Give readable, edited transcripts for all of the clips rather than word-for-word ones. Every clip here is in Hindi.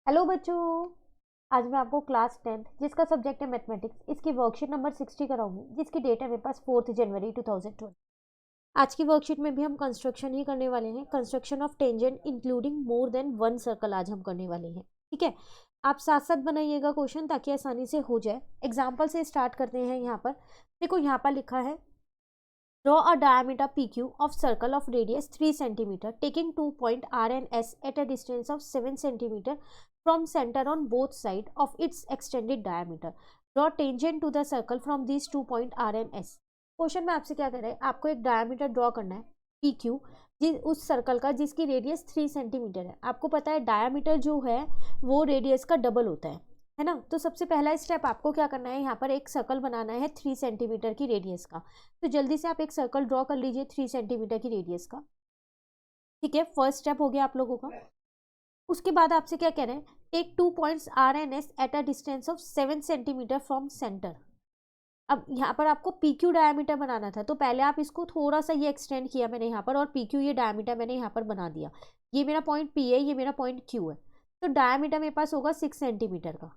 हेलो बच्चों। आज मैं आपको क्लास 10th जिसका सब्जेक्ट है मैथमेटिक्स इसकी वर्कशीट नंबर 60 कराऊंगी, जिसकी डेट है मेरे पास 4 जनवरी 2020। आज की वर्कशीट में भी हम कंस्ट्रक्शन ही करने वाले हैं। Construction of tangent including more than one circle आज हम करने वाले हैं। ठीक है, आप साथ साथ बनाइएगा क्वेश्चन ताकि आसानी से हो जाए। एग्जाम्पल से स्टार्ट करते हैं। यहाँ पर देखो, यहाँ पर लिखा है draw a diameter PQ of circle of radius 3 cm taking 2 point R and S at a distance of 7 cm from center on both sides of its extended diameter. Draw tangent to the circle from these 2 point R and S. Question में आपसे क्या कर रहा है, आपको एक डायमीटर ड्रॉ करना है PQ उस सर्कल का जिसकी रेडियस 3 सेंटीमीटर है। आपको पता है डायमीटर जो है वो रेडियस का डबल होता है ना। तो सबसे पहला स्टेप आपको क्या करना है, यहाँ पर एक सर्कल बनाना है 3 सेंटीमीटर की रेडियस का। तो जल्दी से आप एक सर्कल ड्रॉ कर लीजिए 3 सेंटीमीटर की रेडियस का। ठीक है, फर्स्ट स्टेप हो गया आप लोगों का। उसके बाद आपसे क्या कह रहे हैं, take 2 points R and S at a distance of 7 centimetre from centre. अब यहाँ पर आपको पी क्यू डायमीटर बनाना था, तो पहले आप इसको थोड़ा सा ये एक्सटेंड किया मैंने यहाँ पर, और पी क्यू ये डायमीटर मैंने यहाँ पर बना दिया। ये मेरा पॉइंट पी है, ये मेरा पॉइंट क्यू है। तो डायमीटर मेरे पास होगा 6 सेंटीमीटर का।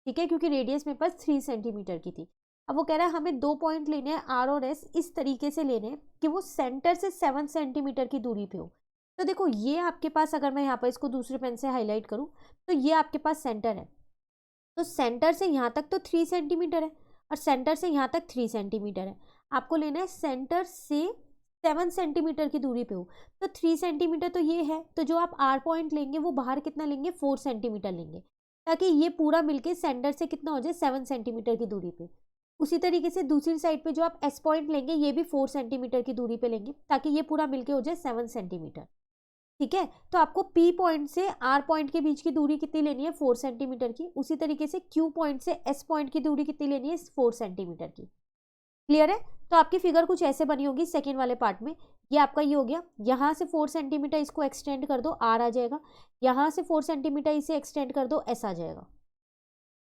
ठीक है, क्योंकि रेडियस मेरे पास 3 सेंटीमीटर की थी। अब वो कह रहा है हमें 2 पॉइंट लेने हैं आर और एस, इस तरीके से लेने हैं कि वो सेंटर से 7 सेंटीमीटर की दूरी पे हो। तो देखो, ये आपके पास, अगर मैं यहाँ पर इसको दूसरे पेन से हाईलाइट करूँ तो ये आपके पास सेंटर है। तो सेंटर से यहाँ तक तो 3 सेंटीमीटर है और सेंटर से यहाँ तक 3 सेंटीमीटर है। आपको लेना है सेंटर से 7 सेंटीमीटर की दूरी पे हो। तो 3 सेंटीमीटर तो ये है, तो जो आप आर पॉइंट लेंगे वो बाहर कितना लेंगे, 4 सेंटीमीटर लेंगे, ताकि ये पूरा मिलके सेंटर से कितना हो जाए, 7 सेंटीमीटर की दूरी पे। उसी तरीके से दूसरी साइड पे जो आप एस पॉइंट लेंगे ये भी 4 सेंटीमीटर की दूरी पे लेंगे, ताकि ये पूरा मिलके हो जाए 7 सेंटीमीटर। ठीक है, तो आपको P पॉइंट से R पॉइंट के बीच की दूरी कितनी लेनी है, 4 सेंटीमीटर की। उसी तरीके से Q पॉइंट से S पॉइंट की दूरी कितनी लेनी है, 4 सेंटीमीटर की। क्लियर है। तो आपकी फिगर कुछ ऐसे बनी होगी सेकेंड वाले पार्ट में। ये आपका ये हो गया, यहाँ से 4 सेंटीमीटर इसको एक्सटेंड कर दो, R आ जाएगा। यहाँ से 4 सेंटीमीटर इसे एक्सटेंड कर दो, S आ जाएगा।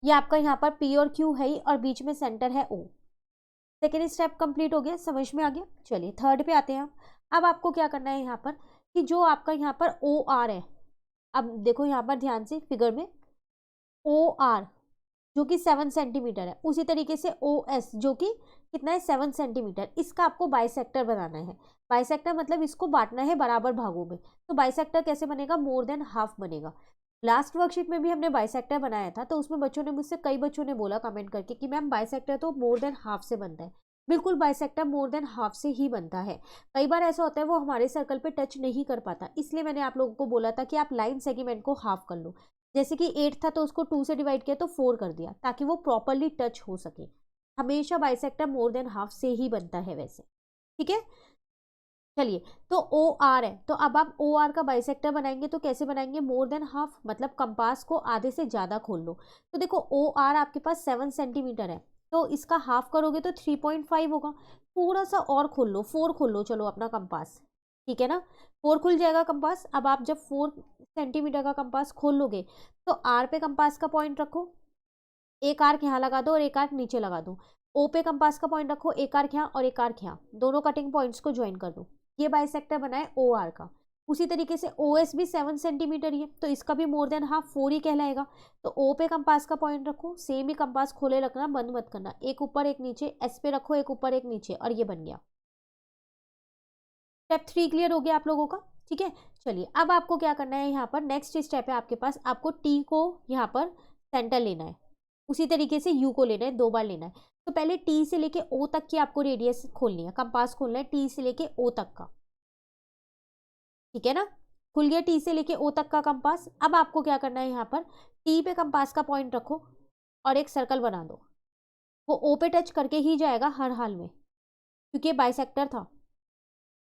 ये आपका यहाँ पर P और Q है ही, और बीच में सेंटर है O। सेकेंड स्टेप कंप्लीट हो गया, समझ में आ गया। चलिए थर्ड पे आते हैं हम। अब आपको क्या करना है यहाँ पर, कि जो आपका यहाँ पर ओ आर है, अब देखो यहाँ पर ध्यान से फिगर में, ओ आर जो कि 7 सेंटीमीटर है, उसी तरीके से ओ एस जो कि कितना है, 7 सेंटीमीटर, इसका आपको बाइसेक्टर बनाना है। बाइसेक्टर मतलब इसको बांटना है बराबर भागों में। तो बाइसेक्टर कैसे बनेगा, मोर देन हाफ बनेगा। लास्ट वर्कशीट में भी हमने बाइसेक्टर बनाया था, तो उसमें बच्चों ने मुझसे, कई बच्चों ने बोला कमेंट करके कि मैम बाइसेक्टर तो मोर देन हाफ से बनता है। बिल्कुल, बाइसेक्टर मोर देन हाफ से ही बनता है। कई बार ऐसा होता है वो हमारे सर्कल पे टच नहीं कर पाता, इसलिए मैंने आप लोगों को बोला था कि आप लाइन सेगमेंट को हाफ कर लो। जैसे कि 8 था तो उसको 2 से डिवाइड किया तो 4 कर दिया, ताकि वो प्रॉपरली टच हो सके। हमेशा बाइसेक्टर मोर देन हाफ से ही बनता है वैसे। ठीक है, चलिए, तो ओ आर है, तो अब आप ओ आर का बाइसेक्टर बनाएंगे तो कैसे बनाएंगे, मोर देन हाफ, मतलब कंपास को आधे से ज़्यादा खोल लो। तो देखो, ओ आर आपके पास 7 सेंटीमीटर है, तो इसका हाफ करोगे तो 3.5 होगा। थोड़ा सा और खोल लो, 4 खोल लो चलो अपना कंपास। ठीक है ना, 4 खुल जाएगा कंपास। अब आप जब 4 सेंटीमीटर का कंपास खोल लोगे तो आर पे कंपास का पॉइंट रखो, एक आर्क यहाँ लगा दो और एक आर्क नीचे लगा दो। ओ पे कंपास का पॉइंट रखो, एक आर्क यहाँ और एक आर्क यहाँ, दोनों कटिंग पॉइंट्स को ज्वाइन कर दो। ये बाइसेक्टर बनाए ओ आर का। उसी तरीके से ओ एस भी 7 सेंटीमीटर ही है, तो इसका भी मोर देन हाफ 4 ही कहलाएगा। तो ओ पे कंपास का पॉइंट रखो, सेम ही कंपास खोले रखना, बंद मत करना, एक ऊपर एक नीचे। एस पे रखो, एक ऊपर एक नीचे, और ये बन गया। स्टेप 3 क्लियर हो गया आप लोगों का। ठीक है, चलिए अब आपको क्या करना है, यहाँ पर नेक्स्ट स्टेप है आपके पास, आपको टी को यहाँ पर सेंटर लेना है। उसी तरीके से यू को लेना है, 2 बार लेना है। तो पहले टी से लेके ओ तक की आपको रेडियस खोलनी है, कंपास खोलना है टी से लेके ओ तक का। ठीक है ना, खुल गया टी से लेके ओ तक का कंपास। अब आपको क्या करना है, यहाँ पर टी पे कंपास का पॉइंट रखो और एक सर्कल बना दो। वो ओ पे टच करके ही जाएगा हर हाल में, क्योंकि बाइसेक्टर था।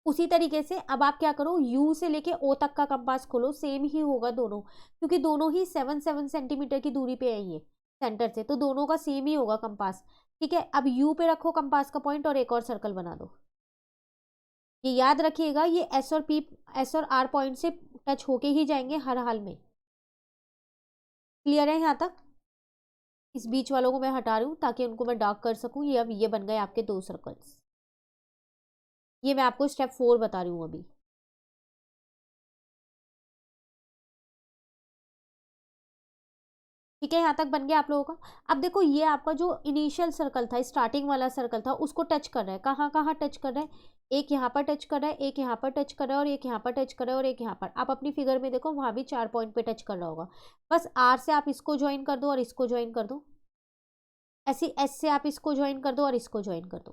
उसी तरीके से अब आप क्या करो, यू से लेके ओ तक का कंपास खोलो, सेम ही होगा दोनों, क्योंकि दोनों ही 7 सेंटीमीटर की दूरी पे है ये सेंटर से, तो दोनों का सेम ही होगा कंपास। ठीक है, अब यू पे रखो कंपास का पॉइंट और एक और सर्कल बना दो। ये याद रखिएगा, ये एस और पी, एस और आर पॉइंट से टच होके ही जाएंगे हर हाल में। क्लियर है यहाँ तक। इस बीच वालों को मैं हटा रही हूँ ताकि उनको मैं डार्क कर सकूँ। ये अब ये बन गए आपके 2 सर्कल्स। ये मैं आपको स्टेप 4 बता रही हूँ अभी। ठीक है, यहाँ तक बन गया आप लोगों का। अब देखो ये आपका जो इनिशियल सर्कल था, स्टार्टिंग वाला सर्कल था, उसको टच कर रहा है। कहाँ कहाँ टच कर रहा है? एक यहाँ पर टच कर रहा है, एक यहाँ पर टच कर रहा है, और एक यहाँ पर टच कर रहा है, और एक यहाँ पर। आप अपनी फिगर में देखो, वहाँ भी 4 पॉइंट पे टच कर रहा होगा। बस आर से आप इसको ज्वाइन कर दो और इसको ज्वाइन कर दो, ऐसी एस से आप इसको ज्वाइन कर दो और इसको ज्वाइन कर दो।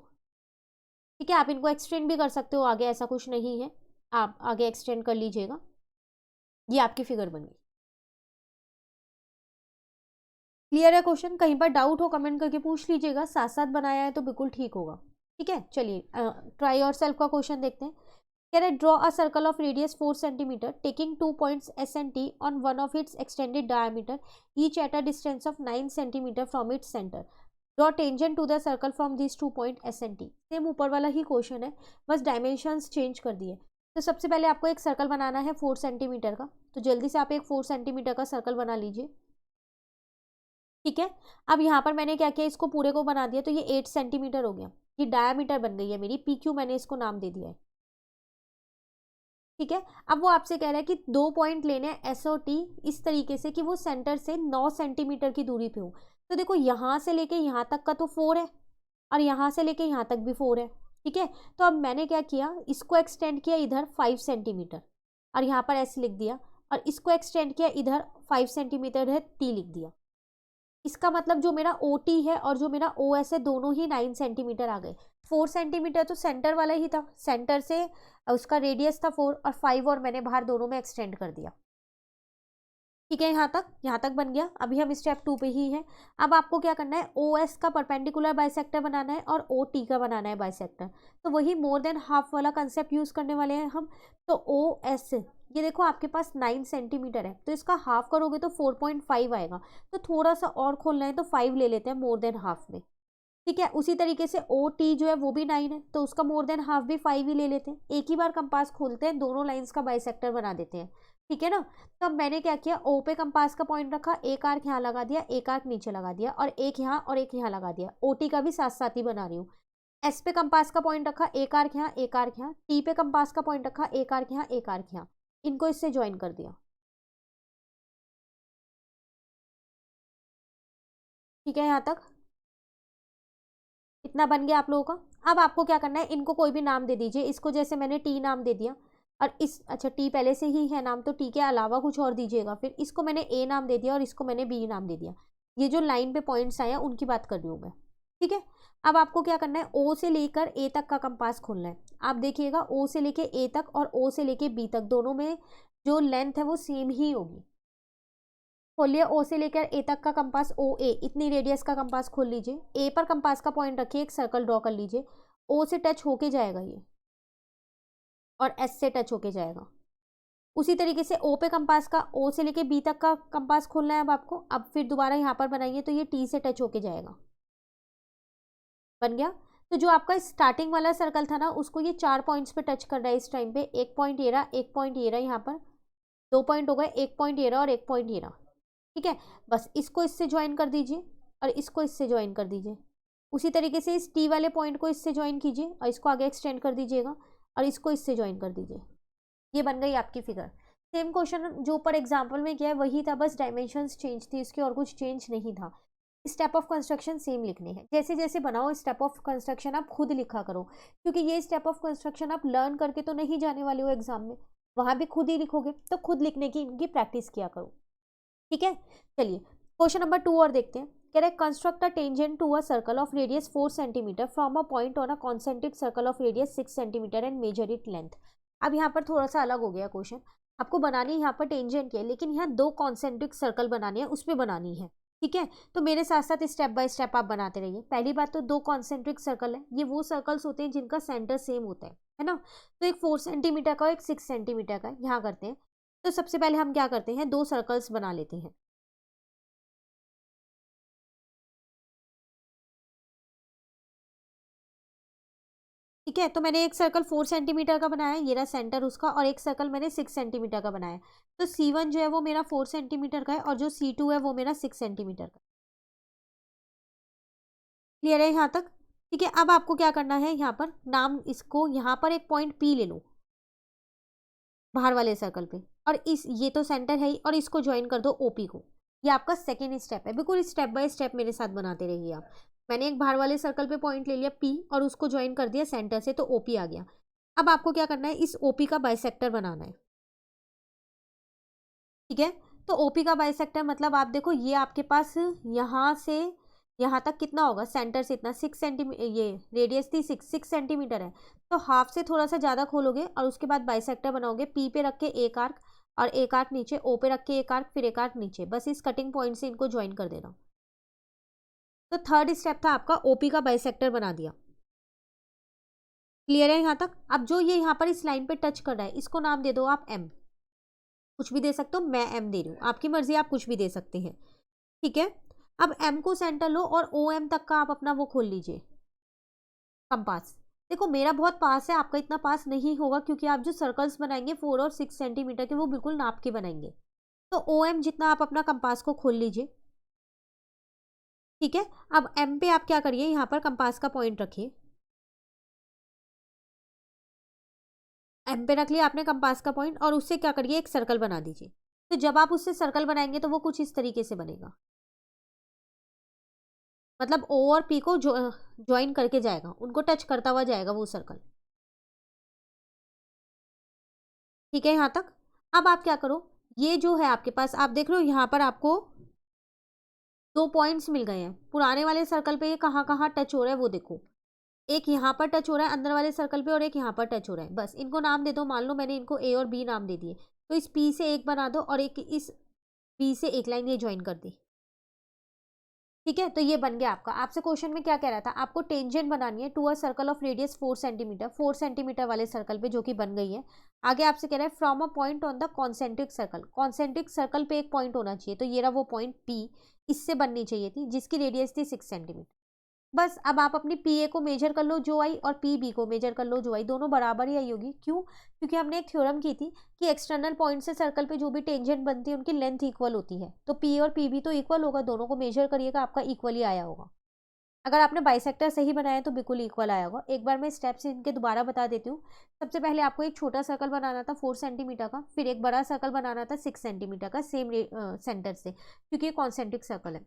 ठीक है, आप इनको एक्सटेंड भी कर सकते हो आगे, ऐसा कुछ नहीं है, आप आगे एक्सटेंड कर लीजिएगा। ये आपकी फिगर बन गई। क्लियर है क्वेश्चन? कहीं पर डाउट हो कमेंट करके पूछ लीजिएगा, साथ साथ बनाया है तो बिल्कुल ठीक होगा। ठीक है, चलिए ट्राई योर सेल्फ का क्वेश्चन देखते हैं। कह रहे draw a circle of radius 4 centimetre taking 2 points S and T on one of its extended diameter each at a distance of 9 centimetre from its centre. Draw tangent to the circle from this 2 point S and T. Same ऊपर वाला ही क्वेश्चन है, बस डायमेंशंस चेंज कर दिए। तो सबसे पहले आपको एक सर्कल बनाना है 4 सेंटीमीटर का, तो जल्दी से आप एक 4 सेंटीमीटर का सर्कल बना लीजिए। ठीक है, अब यहाँ पर मैंने क्या किया, इसको पूरे को बना दिया, तो ये 8 सेंटीमीटर हो गया। ये डायामीटर बन गई है मेरी, पी क्यू मैंने इसको नाम दे दिया है। ठीक है, अब वो आपसे कह रहा है कि 2 पॉइंट लेने हैं एस और टी इस तरीके से कि वो सेंटर से 9 सेंटीमीटर की दूरी पे हो। तो देखो यहाँ से लेके यहाँ तक का तो 4 है, और यहाँ से लेके यहाँ तक भी 4 है। ठीक है, तो अब मैंने क्या किया, इसको एक्सटेंड किया इधर 5 सेंटीमीटर, और यहाँ पर एस लिख दिया, और इसको एक्सटेंड किया इधर 5 सेंटीमीटर है, टी लिख दिया। इसका मतलब जो मेरा ओ टी है और जो मेरा ओ एस है, दोनों ही 9 सेंटीमीटर आ गए। 4 सेंटीमीटर तो सेंटर वाला ही था, सेंटर से उसका रेडियस था 4, और 5 और मैंने बाहर दोनों में एक्सटेंड कर दिया। ठीक है, यहाँ तक बन गया। अभी हम स्टेप 2 पे ही हैं। अब आपको क्या करना है, ओ एस का परपेंडिकुलर बाइसेक्टर बनाना है और ओ टी का बनाना है बाइसेक्टर। तो वही मोर देन हाफ वाला कंसेप्ट यूज करने वाले हैं हम। तो ओ एस, ये देखो आपके पास 9 सेंटीमीटर है, तो इसका हाफ करोगे तो 4.5 आएगा। तो थोड़ा सा और खोलना है तो 5 ले लेते हैं मोर देन हाफ में। ठीक है, उसी तरीके से ओ टी जो है वो भी 9 है, तो उसका मोर देन हाफ भी 5 ही ले लेते हैं। एक ही बार कंपास खोलते हैं, दोनों लाइंस का बाइसेक्टर बना देते हैं। ठीक है ना। तो अब मैंने क्या किया, ओ पे कंपास का पॉइंट रखा, एक आर्क यहाँ लगा दिया, एक आर्क नीचे लगा दिया, और एक यहाँ और एक यहाँ लगा दिया। ओ टी का भी साथ साथ ही बना रही हूँ। एस पे कंपास का पॉइंट रखा, एक आर्क यहाँ, एक आर्क यहाँ। टी पे कंपास का पॉइंट रखा, एक आर्क यहाँ, एक आर्क यहाँ। इनको इससे ज्वाइन कर दिया। ठीक है, यहाँ तक इतना बन गया आप लोगों का। अब आपको क्या करना है, इनको कोई भी नाम दे दीजिए। इसको जैसे मैंने टी नाम दे दिया, और इस अच्छा टी पहले से ही है नाम, तो टी के अलावा कुछ और दीजिएगा। फिर इसको मैंने ए नाम दे दिया और इसको मैंने बी नाम दे दिया। ये जो लाइन पे पॉइंट्स आए हैं उनकी बात कर रही हूँ मैं। ठीक है, अब आपको क्या करना है, ओ से लेकर ए तक का कंपास खोलना है। आप देखिएगा ओ से लेके ए तक और ओ से लेके बी तक, दोनों में जो लेंथ है वो सेम ही होगी। खोलिए ओ से लेकर ए तक का कंपास, ओ ए इतनी रेडियस का कंपास खोल लीजिए। ए पर कंपास का पॉइंट रखिए, एक सर्कल ड्रॉ कर लीजिए। ओ से टच होके जाएगा ये, और एस से टच होके जाएगा। उसी तरीके से ओ पे कंपास का, ओ से लेके बी तक का कंपास खोलना है अब आपको। अब फिर दोबारा यहाँ पर बनाइए, तो ये टी से टच होके जाएगा। बन गया। तो जो आपका स्टार्टिंग वाला सर्कल था ना, उसको ये 4 पॉइंट्स पे टच कर रहा है इस टाइम पे। एक पॉइंट ये रहा, एक पॉइंट ये रहा, यहाँ पर 2 पॉइंट हो गए, एक पॉइंट ये रहा और एक पॉइंट ये रहा। ठीक है, बस इसको इससे ज्वाइन कर दीजिए और इसको इससे ज्वाइन कर दीजिए। उसी तरीके से इस टी वाले पॉइंट को इससे ज्वाइन कीजिए और इसको आगे एक्सटेंड कर दीजिएगा, और इसको इससे ज्वाइन कर दीजिए। ये बन गई आपकी फिगर। सेम क्वेश्चन जो ऊपर एग्जाम्पल में किया है वही था, बस डायमेंशंस चेंज थी, इसके और कुछ चेंज नहीं था। स्टेप ऑफ कंस्ट्रक्शन सेम लिखने हैं। जैसे जैसे बनाओ स्टेप ऑफ कंस्ट्रक्शन आप खुद लिखा करो, क्योंकि ये स्टेप ऑफ कंस्ट्रक्शन आप लर्न करके तो नहीं जाने वाले हो एग्जाम में, वहां भी खुद ही लिखोगे, तो खुद लिखने की इनकी प्रैक्टिस किया करो। ठीक है, चलिए क्वेश्चन नंबर 2 और देखते हैं। कह रहे construct a tangent to a circle of radius 4 centimetre from a point on a concentric circle of radius 6 centimetre and measure it length. अब यहाँ पर थोड़ा सा अलग हो गया क्वेश्चन। आपको बनानी यहाँ पर टेंजेंट है, लेकिन यहाँ 2 कॉन्सेंट्रिक सर्कल बनानी है, उस पर बनानी है। ठीक है, तो मेरे साथ साथ स्टेप बाय स्टेप आप बनाते रहिए। पहली बात तो 2 कॉन्सेंट्रिक सर्कल है, ये वो सर्कल्स होते हैं जिनका सेंटर सेम होता है ना। तो एक 4 सेंटीमीटर का और एक 6 सेंटीमीटर का यहाँ करते हैं। तो सबसे पहले हम क्या करते हैं, 2 सर्कल्स बना लेते हैं। ठीक है, तो मैंने एक सर्कल 4 सेंटीमीटर का बनाया, ये रहा सेंटर उसका, और एक सर्कल मैंने 6 सेंटीमीटर का बनाया। तो C1 जो है वो मेरा 4 सेंटीमीटर का है, और जो C2 है वो मेरा 6 सेंटीमीटर का। क्लियर है यहाँ तक? ठीक है, अब आपको क्या करना है, यहाँ पर नाम, इसको यहाँ पर एक पॉइंट P ले लो बाहर वाले सर्कल पे, और इस ये तो सेंटर है ही, और इसको ज्वाइन कर दो OP को। ये आपका सेकेंड स्टेप है। बिल्कुल स्टेप बाय स्टेप मेरे साथ बनाते रहिए आप। मैंने एक बाहर वाले सर्कल पे पॉइंट ले लिया P और उसको ज्वाइन कर दिया सेंटर से, तो OP आ गया। अब आपको क्या करना है, इस OP का बाइसेक्टर बनाना है। ठीक है, तो OP का बाइसेक्टर मतलब आप देखो, ये आपके पास यहाँ से यहाँ तक कितना होगा, सेंटर से इतना 6 सेंटीमीटर, ये रेडियस थी 6 सेंटीमीटर है, तो हाफ से थोड़ा सा ज़्यादा खोलोगे और उसके बाद बाइसेक्टर बनाओगे। P पे रख के एक आर्क और एक आर्क नीचे, O पे रख के एक आर्क, फिर एक आर्क नीचे, बस इस कटिंग पॉइंट से इनको ज्वाइन कर देना। तो थर्ड स्टेप था आपका, OP का बाइसेक्टर बना दिया। क्लियर है यहाँ तक? अब जो ये यहाँ पर इस लाइन पे टच कर रहा है, इसको नाम दे दो आप M। कुछ भी दे सकते हो, मैं M दे रही हूँ, आपकी मर्जी, आप कुछ भी दे सकते हैं। ठीक है, अब M को सेंटर लो और OM तक का आप अपना वो खोल लीजिए कंपास। देखो मेरा बहुत पास है, आपका इतना पास नहीं होगा, क्योंकि आप जो सर्कल्स बनाएंगे 4 और 6 सेंटीमीटर के, वो बिल्कुल नाप के बनाएंगे। तो OM जितना आप अपना कंपास को खोल लीजिए। ठीक है, अब M पे आप क्या करिए, यहाँ पर कंपास का पॉइंट रखिए। M पे रख लिया आपने कंपास का पॉइंट, और उससे क्या करिए, एक सर्कल बना दीजिए। तो जब आप उससे सर्कल बनाएंगे तो वो कुछ इस तरीके से बनेगा, मतलब O और P को ज्वाइन करके जाएगा, उनको टच करता हुआ जाएगा वो सर्कल। ठीक है यहाँ तक? अब आप क्या करो, ये जो है आपके पास, आप देख रहे हो यहाँ पर आपको 2 पॉइंट्स मिल गए हैं। पुराने वाले सर्कल पे ये कहाँ कहाँ टच हो रहा है वो देखो, एक यहाँ पर टच हो रहा है अंदर वाले सर्कल पे और एक यहाँ पर टच हो रहा है। बस इनको नाम दे दो, मान लो मैंने इनको A और B नाम दे दिए, तो इस P से एक बना दो और एक इस B से एक लाइन ये ज्वाइन कर दी। ठीक है, तो ये बन गया आपका। आपसे क्वेश्चन में क्या कह रहा था, आपको टेंजेंट बनानी है to a circle of radius 4 centimetre, 4 centimetre वाले सर्कल पे, जो कि बन गई है। आगे आपसे कह रहा है from a point on the concentric circle, concentric circle पे एक पॉइंट होना चाहिए, तो ये रहा वो पॉइंट P, इससे बननी चाहिए थी, जिसकी रेडियस थी 6 सेंटीमीटर। बस अब आप अपनी PA को मेजर कर लो जो आई, और PB को मेजर कर लो जो आई, दोनों बराबर ही आई होगी। क्यों? क्योंकि हमने एक थ्योरम की थी कि एक्सटर्नल पॉइंट से सर्कल पे जो भी टेंजेंट बनती है उनकी लेंथ इक्वल होती है, तो PA और PB तो इक्वल होगा, दोनों को मेजर करिएगा, आपका इक्वल ही आया होगा। अगर आपने बाइसेक्टर सही बनाया तो बिल्कुल इक्वल आया होगा। एक बार मैं स्टेप्स इनके दोबारा बता देती हूँ। सबसे पहले आपको एक छोटा सर्कल बनाना था 4 सेंटीमीटर का, फिर एक बड़ा सर्कल बनाना था 6 सेंटीमीटर का, सेम सेंटर से, क्योंकि ये कॉन्सेंट्रिक सर्कल है।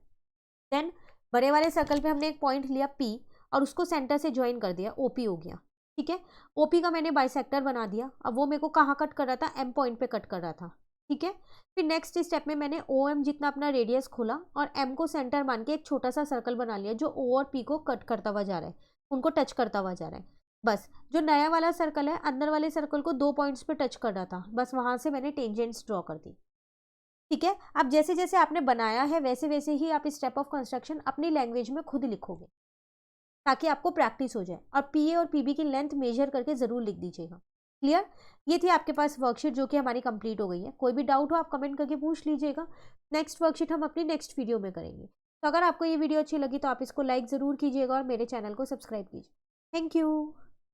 देन बड़े वाले सर्कल पे हमने एक पॉइंट लिया P और उसको सेंटर से ज्वाइन कर दिया, OP हो गया। ठीक है, OP का मैंने बाइसेक्टर बना दिया। अब वो मेरे को कहाँ कट कर रहा था, M पॉइंट पे कट कर रहा था। ठीक है, फिर नेक्स्ट स्टेप में मैंने OM जितना अपना रेडियस खोला और M को सेंटर मान के एक छोटा सा सर्कल बना लिया, जो O और P को कट करता हुआ जा रहा है, उनको टच करता हुआ जा रहा है। बस जो नया वाला सर्कल है, अंदर वाले सर्कल को 2 पॉइंट्स पे टच कर रहा था, बस वहां से मैंने टेंजेंट्स ड्रॉ कर दी। ठीक है, अब जैसे जैसे आपने बनाया है वैसे वैसे ही आप स्टेप ऑफ कंस्ट्रक्शन अपनी लैंग्वेज में खुद लिखोगे, ताकि आपको प्रैक्टिस हो जाए, और PA और PB की लेंथ मेजर करके ज़रूर लिख दीजिएगा। क्लियर? ये थी आपके पास वर्कशीट, जो कि हमारी कंप्लीट हो गई है। कोई भी डाउट हो आप कमेंट करके पूछ लीजिएगा। नेक्स्ट वर्कशीट हम अपनी नेक्स्ट वीडियो में करेंगे। तो अगर आपको ये वीडियो अच्छी लगी तो आप इसको लाइक ज़रूर कीजिएगा और मेरे चैनल को सब्सक्राइब कीजिए। Thank you.